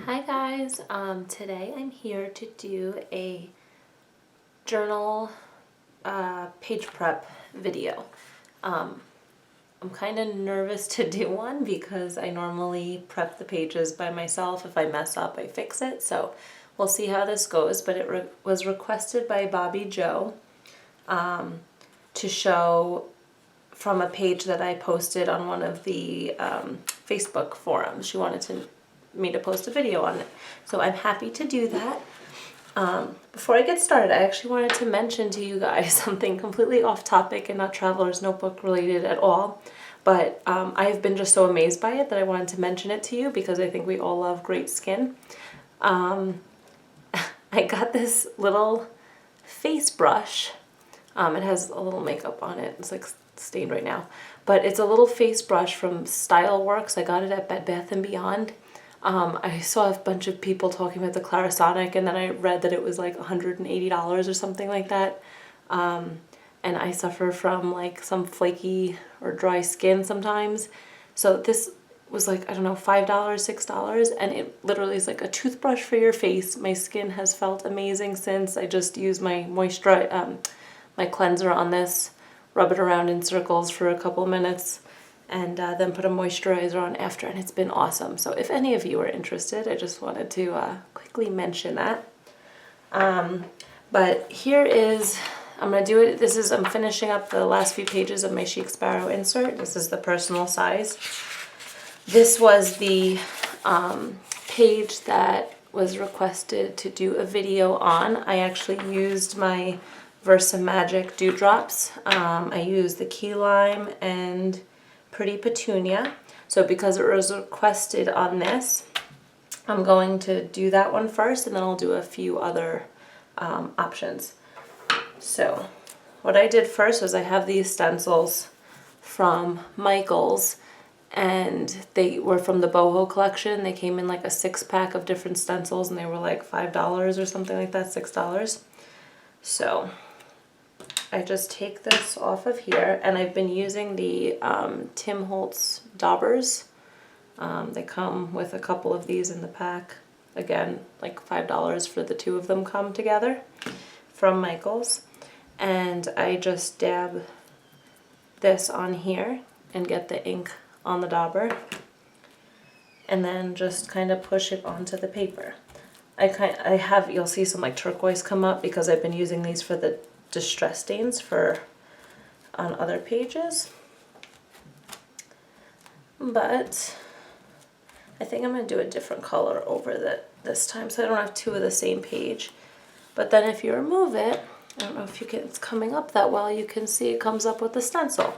Hi guys, today I'm here to do a journal page prep video. I'm kind of nervous to do one because I normally prep the pages by myself. If I mess up, I fix it. So we'll see how this goes, but it was requested by Bobby Joe to show from a page that I posted on one of the Facebook forums. She wanted me to post a video on it. So I'm happy to do that. Before I get started, I actually wanted to mention to you guys something completely off topic and not Traveler's Notebook related at all. But I've been just so amazed by it that I wanted to mention it to you because I think we all love great skin. I got this little face brush. It has a little makeup on it. It's like stained right now. But it's a little face brush from Style Works. I got it at Bed Bath & Beyond. I saw a bunch of people talking about the Clarisonic, and then I read that it was like $180 or something like that. And I suffer from like some flaky or dry skin sometimes. So this was like, I don't know, $5, $6, and it literally is like a toothbrush for your face. My skin has felt amazing since. I just used my my cleanser on this, rub it around in circles for a couple minutes, and then put a moisturizer on after, and it's been awesome. So if any of you are interested, I just wanted to quickly mention that. But here is, I'm going to do it, I'm finishing up the last few pages of my Chic Sparrow insert. This is the personal size. This was the page that was requested to do a video on. I actually used my Versa Magic Dewdrops. I used the Key Lime and Pretty Petunia. So because it was requested on this, I'm going to do that one first, and then I'll do a few other options. So what I did first was I have these stencils from Michaels, and they were from the boho collection. They came in like a 6-pack of different stencils, and they were like $5 or something like that, $6. So I just take this off of here, and I've been using the Tim Holtz daubers. They come with a couple of these in the pack. Again, like $5 for the two of them come together from Michaels. And I just dab this on here and get the ink on the dauber, and then just kind of push it onto the paper. You'll see some like turquoise come up because I've been using these for the distress stains on other pages, but I think I'm going to do a different color over this time so I don't have two of the same page. But then if you remove it, I don't know if it's coming up that well, you can see it comes up with the stencil.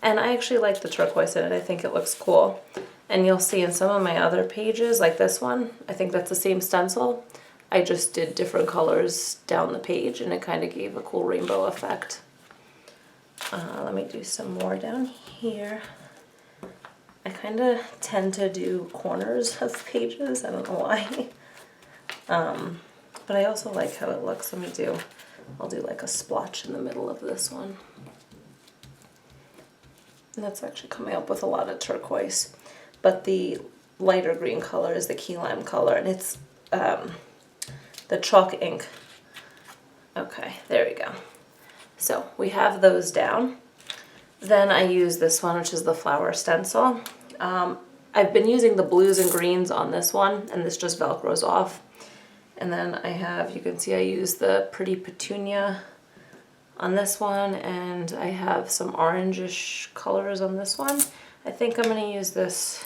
And I actually like the turquoise in it. I think it looks cool. And you'll see in some of my other pages, like this one, I think that's the same stencil. I just did different colors down the page, and it kind of gave a cool rainbow effect. Let me do some more down here. I kind of tend to do corners of pages. I don't know why. But I also like how it looks. I'll do like a splotch in the middle of this one. And that's actually coming up with a lot of turquoise. But the lighter green color is the key lime color, and it's the chalk ink. Okay, there we go. So we have those down. Then I use this one, which is the flower stencil. I've been using the blues and greens on this one, and this just Velcros off. And then I have, you can see I use the Pretty Petunia on this one, and I have some orangish colors on this one. I think I'm going to use this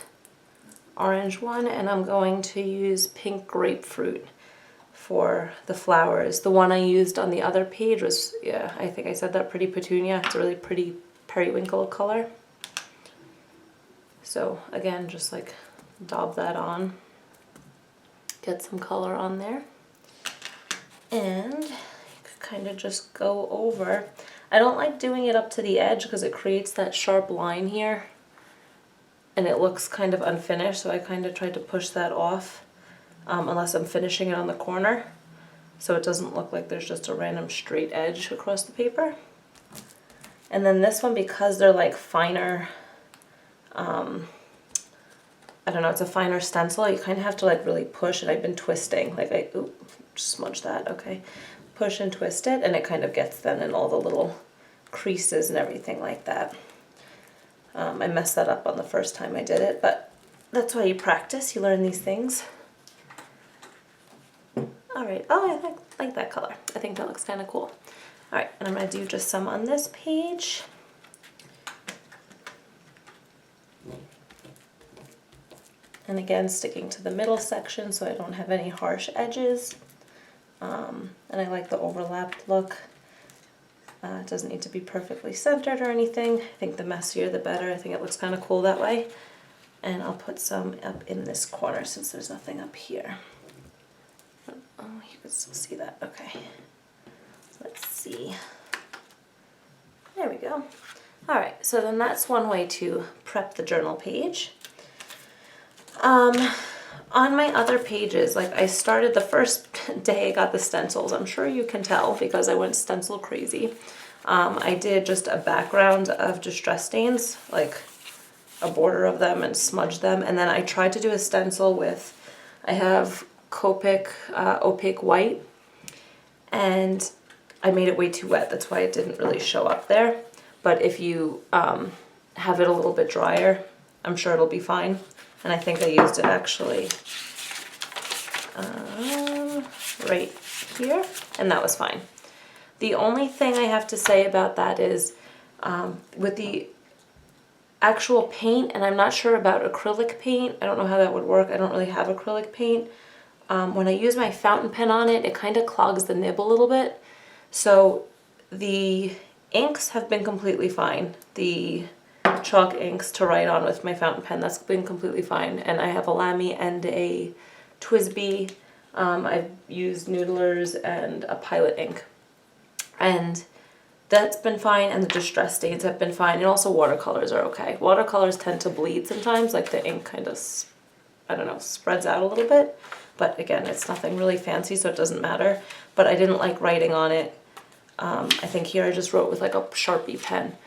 orange one, and I'm going to use pink grapefruit for the flowers. The one I used on the other page was, yeah, I think I said that, Pretty Petunia. It's a really pretty periwinkle color. So again, just like daub that on, get some color on there, and you could kind of just go over. I don't like doing it up to the edge because it creates that sharp line here, and it looks kind of unfinished, so I kind of tried to push that off. Unless I'm finishing it on the corner, so it doesn't look like there's just a random straight edge across the paper. And then this one, because they're like finer I don't know, it's a finer stencil. You kind of have to like really push, and I've been twisting. Like smudge that, okay. Push and twist it, and it kind of gets then in all the little creases and everything like that. I messed that up on the first time I did it, but that's why you practice, you learn these things. All right, oh, I like that color. I think that looks kind of cool. All right, and I'm gonna do just some on this page. And again, sticking to the middle section so I don't have any harsh edges. And I like the overlapped look. It doesn't need to be perfectly centered or anything. I think the messier the better. I think it looks kind of cool that way. And I'll put some up in this corner since there's nothing up here. Oh, you can still see that. Okay. Let's see. There we go. All right, so then that's one way to prep the journal page. On my other pages, like I started the first day I got the stencils. I'm sure you can tell because I went stencil crazy. I did just a background of distress stains, like a border of them, and smudged them. And then I tried to do a stencil with, I have Copic opaque white, and I made it way too wet. That's why it didn't really show up there. But if you have it a little bit drier, I'm sure it'll be fine. And I think I used it actually right here, and that was fine. The only thing I have to say about that is with the actual paint, and I'm not sure about acrylic paint. I don't know how that would work. I don't really have acrylic paint. When I use my fountain pen on it, it kind of clogs the nib a little bit. So the inks have been completely fine. The chalk inks to write on with my fountain pen, that's been completely fine. And I have a Lamy and a TWSBI. I've used Noodlers and a Pilot ink. And that's been fine, and the distress stains have been fine, and also watercolors are okay. Watercolors tend to bleed sometimes, like the ink kind of, I don't know, spreads out a little bit. But again, it's nothing really fancy, so it doesn't matter. But I didn't like writing on it. I think here I just wrote with like a Sharpie pen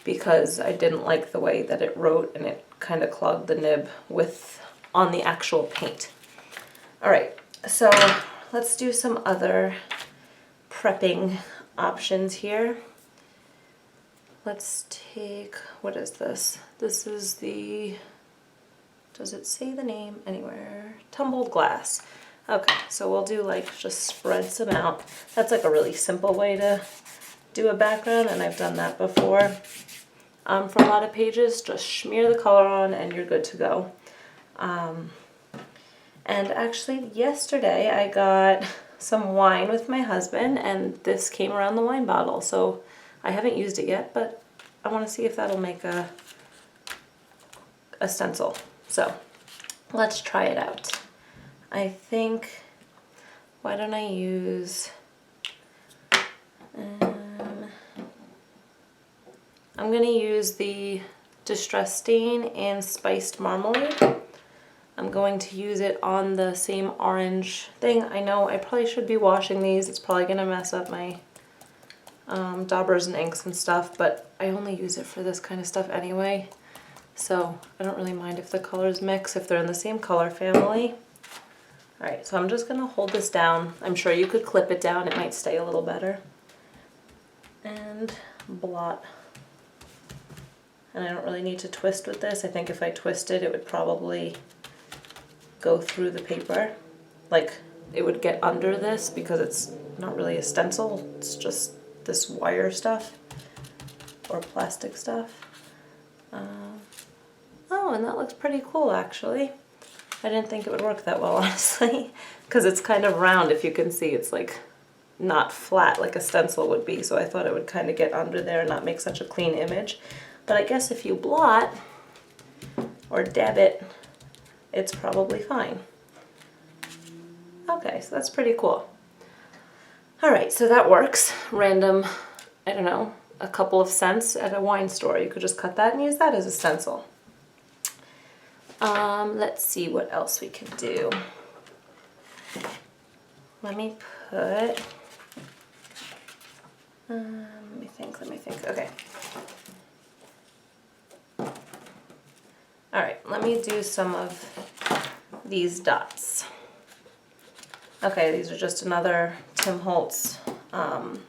because I didn't like the way that it wrote, and it kind of clogged the nib on the actual paint. All right, so let's do some other prepping options here. Let's take, what is this? This is the, does it say the name anywhere? Tumbled glass. Okay, so we'll do like, just spread some out. That's like a really simple way to do a background, and I've done that before. For a lot of pages, just smear the color on and you're good to go. And actually yesterday I got some wine with my husband, and this came around the wine bottle. So I haven't used it yet, but I want to see if that'll make a stencil. So let's try it out. I think, why don't I use, I'm going to use the Distress Stain and Spiced Marmalade. I'm going to use it on the same orange thing. I know I probably should be washing these. It's probably going to mess up my daubers and inks and stuff, but I only use it for this kind of stuff anyway. So I don't really mind if the colors mix, if they're in the same color family. All right, so I'm just going to hold this down. I'm sure you could clip it down. It might stay a little better. And blot. And I don't really need to twist with this. I think if I twisted, it would probably go through the paper. Like, it would get under this because it's not really a stencil. It's just this wire stuff or plastic stuff. Oh, and that looks pretty cool, actually. I didn't think it would work that well, honestly, because it's kind of round. If you can see, it's like not flat like a stencil would be. So I thought it would kind of get under there and not make such a clean image. But I guess if you blot or dab it, it's probably fine. Okay, so that's pretty cool. All right, so that works. Random, I don't know, a couple of cents at a wine store. You could just cut that and use that as a stencil. Let's see what else we can do. Let me put, let me think, okay. All right, let me do some of these dots. Okay, these are just another Tim Holtz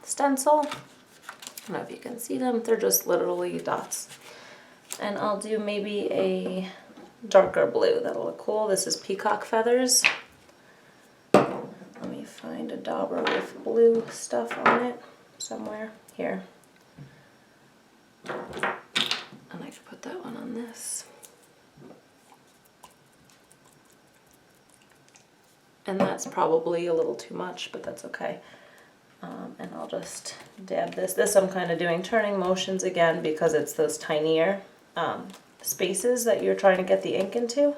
stencil. I don't know if you can see them. They're just literally dots. And I'll do maybe a darker blue. That'll look cool. This is peacock feathers. Let me find a dauber with blue stuff on it somewhere. Here. And I could put that one on this. And that's probably a little too much, but that's okay. And I'll just dab this. This I'm kind of doing turning motions again because it's those tinier spaces that you're trying to get the ink into.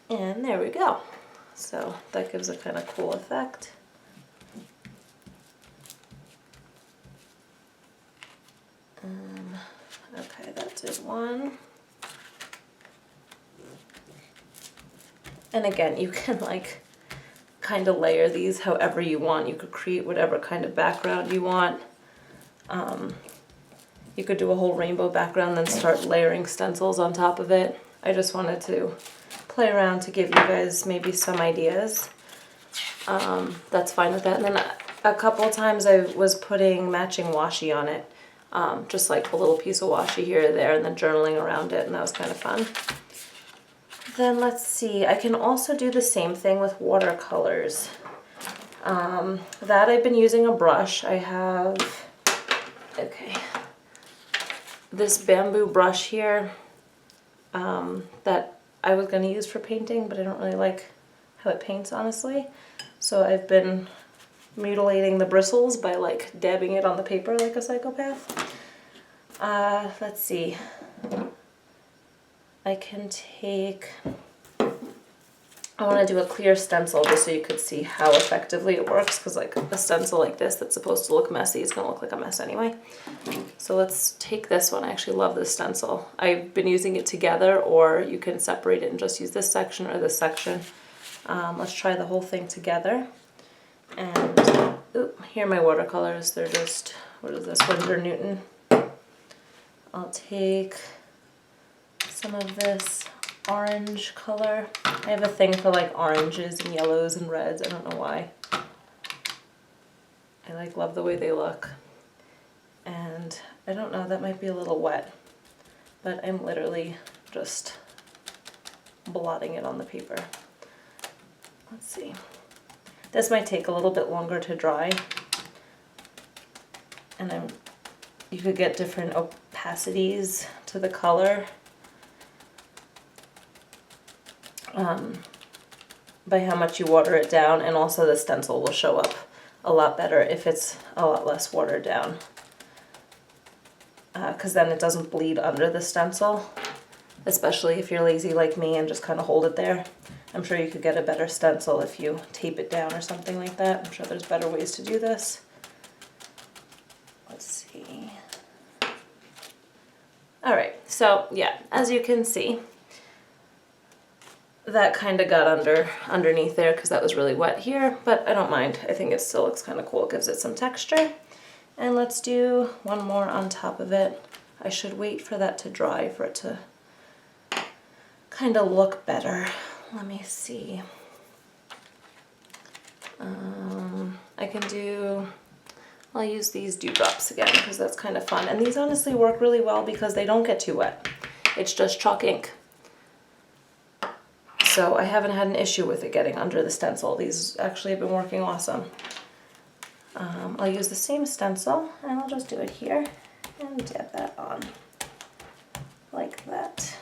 And there we go. So that gives a kind of cool effect. Okay, that did one. And again, you can like kind of layer these however you want. You could create whatever kind of background you want. You could do a whole rainbow background, then start layering stencils on top of it. I just wanted to play around to give you guys maybe some ideas. That's fine with that. And then a couple times I was putting matching washi on it. Just like a little piece of washi here or there, and then journaling around it, and that was kind of fun. Then let's see, I can also do the same thing with watercolors. That I've been using a brush. I have, okay, this bamboo brush here that I was going to use for painting, but I don't really like how it paints, honestly. So I've been mutilating the bristles by like dabbing it on the paper like a psychopath. Let's see. I can take, I want to do a clear stencil just so you could see how effectively it works, because like a stencil like this that's supposed to look messy is going to look like a mess anyway. So let's take this one. I actually love this stencil. I've been using it together, or you can separate it and just use this section or this section. Let's try the whole thing together. And here are my watercolors. They're just, what is this, Winsor Newton. I'll take some of this orange color. I have a thing for like oranges and yellows and reds. I don't know why. I like love the way they look. And I don't know, that might be a little wet, but I'm literally just blotting it on the paper. Let's see. This might take a little bit longer to dry, and you could get different opacities to the color by how much you water it down, and also the stencil will show up a lot better if it's a lot less watered down, because then it doesn't bleed under the stencil, especially if you're lazy like me and just kind of hold it there. I'm sure you could get a better stencil if you tape it down or something like that. I'm sure there's better ways to do this. Let's see. All right, so yeah, as you can see, that kind of got underneath there because that was really wet here, but I don't mind. I think it still looks kind of cool. It gives it some texture. And let's do one more on top of it. I should wait for that to dry for it to kind of look better. Let me see. I can do, I'll use these dewdrops again because that's kind of fun. And these honestly work really well because they don't get too wet. It's just chalk ink. So I haven't had an issue with it getting under the stencil. These actually have been working awesome. I'll use the same stencil and I'll just do it here and dab that on like that.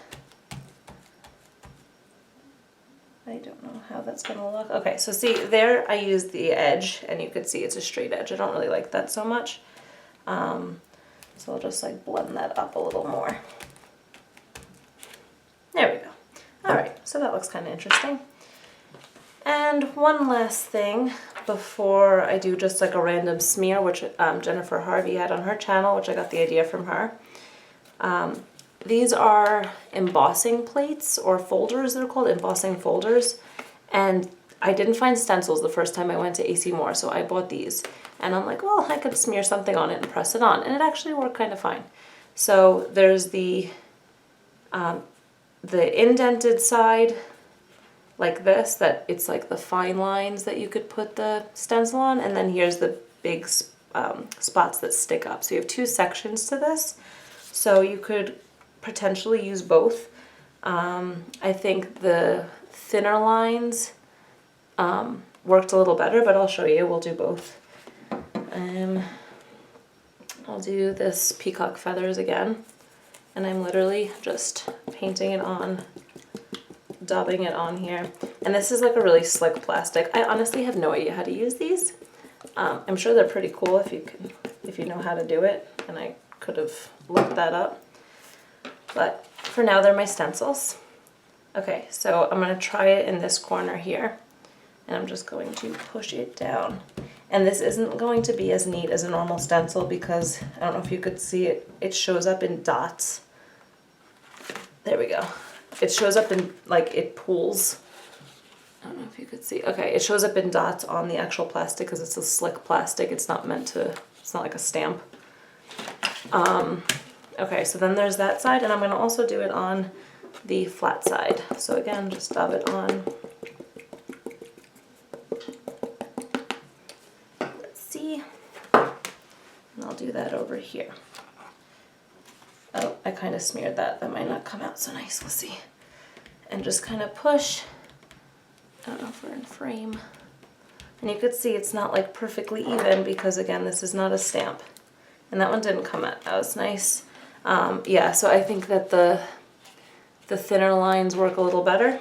I don't know how that's gonna look. Okay, so see there I used the edge and you could see it's a straight edge. I don't really like that so much. So I'll just like blend that up a little more. There we go. All right, so that looks kind of interesting. And one last thing before I do just like a random smear, which Jennifer Harvey had on her channel, which I got the idea from her. These are embossing plates or folders, they're called embossing folders. And I didn't find stencils the first time I went to AC Moore, so I bought these. And I'm like, well, I could smear something on it and press it on. And it actually worked kind of fine. So there's the indented side like this, that it's like the fine lines that you could put the stencil on, and then here's the big spots that stick up. So you have two sections to this, so you could potentially use both. I think the thinner lines worked a little better, but I'll show you. We'll do both. I'll do this peacock feathers again, and I'm literally just painting it on, daubing it on here. And this is like a really slick plastic. I honestly have no idea how to use these. I'm sure they're pretty cool if you know how to do it, and I could have looked that up. But for now, they're my stencils. Okay, so I'm going to try it in this corner here, and I'm just going to push it down. And this isn't going to be as neat as a normal stencil because, I don't know if you could see it, it shows up in dots. There we go. It shows up in, like, it pools. I don't know if you could see. Okay, it shows up in dots on the actual plastic because it's a slick plastic. It's not meant to, it's not like a stamp. Okay, so then there's that side, and I'm going to also do it on the flat side. So again, just dab it on. Let's see. And I'll do that over here. Oh, I kind of smeared that. That might not come out so nice. We'll see. And just kind of push. I don't know if we're in frame. And you could see it's not like perfectly even because, again, this is not a stamp. And that one didn't come out. That was nice. Yeah, so I think that the thinner lines work a little better.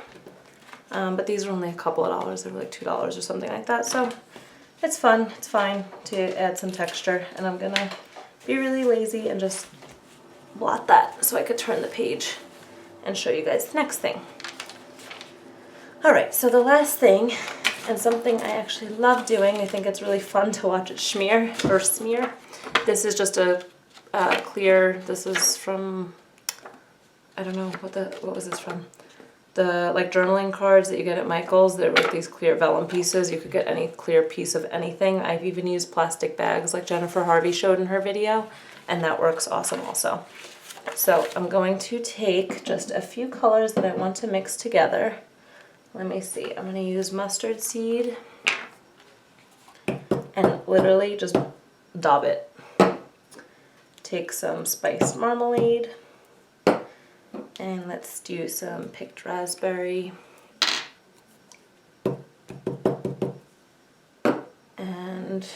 But these are only a couple of dollars. They're like $2 or something like that. So it's fun. It's fine to add some texture. And I'm going to be really lazy and just blot that so I could turn the page and show you guys the next thing. Alright, so the last thing, and something I actually love doing, I think it's really fun to watch it smear. This is just a clear, this is from, I don't know, what was this from? The like journaling cards that you get at Michael's. They're with these clear vellum pieces. You could get any clear piece of anything. I've even used plastic bags like Jennifer Harvey showed in her video, and that works awesome also. So I'm going to take just a few colors that I want to mix together. Let me see, I'm going to use mustard seed and literally just daub it. Take some spiced marmalade, and let's do some picked raspberry. And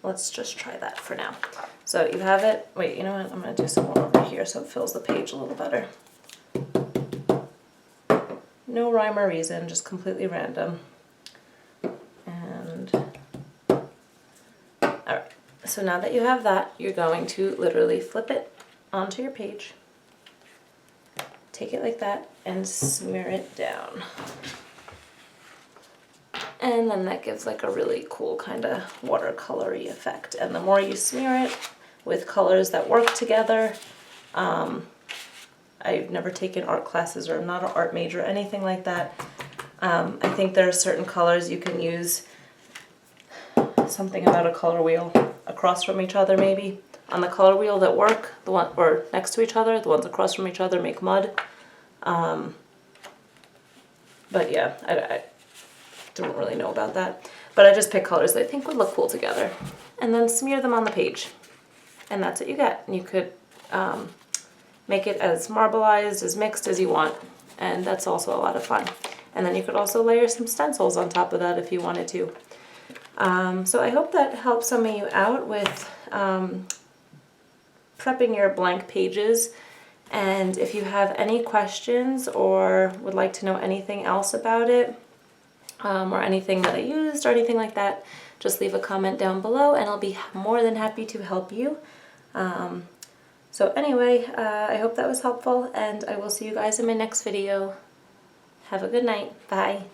let's just try that for now. So you have it. Wait, you know what? I'm going to do some more over here so it fills the page a little better. No rhyme or reason, just completely random. And alright, so now that you have that, you're going to literally flip it onto your page, take it like that, and smear it down. And then that gives like a really cool kind of watercolory effect. And the more you smear it with colors that work together, I've never taken art classes, or I'm not an art major or anything like that. I think there are certain colors you can use something about a color wheel across from each other maybe. On the color wheel that work, the one or next to each other, the ones across from each other make mud. But yeah, I don't really know about that. But I just pick colors that I think would look cool together. And then smear them on the page. And that's what you get. And you could make it as marbleized, as mixed as you want, and that's also a lot of fun. And then you could also layer some stencils on top of that if you wanted to. So I hope that helps some of you out with prepping your blank pages. And if you have any questions or would like to know anything else about it, or anything that I used or anything like that, just leave a comment down below and I'll be more than happy to help you. So anyway, I hope that was helpful, and I will see you guys in my next video. Have a good night. Bye.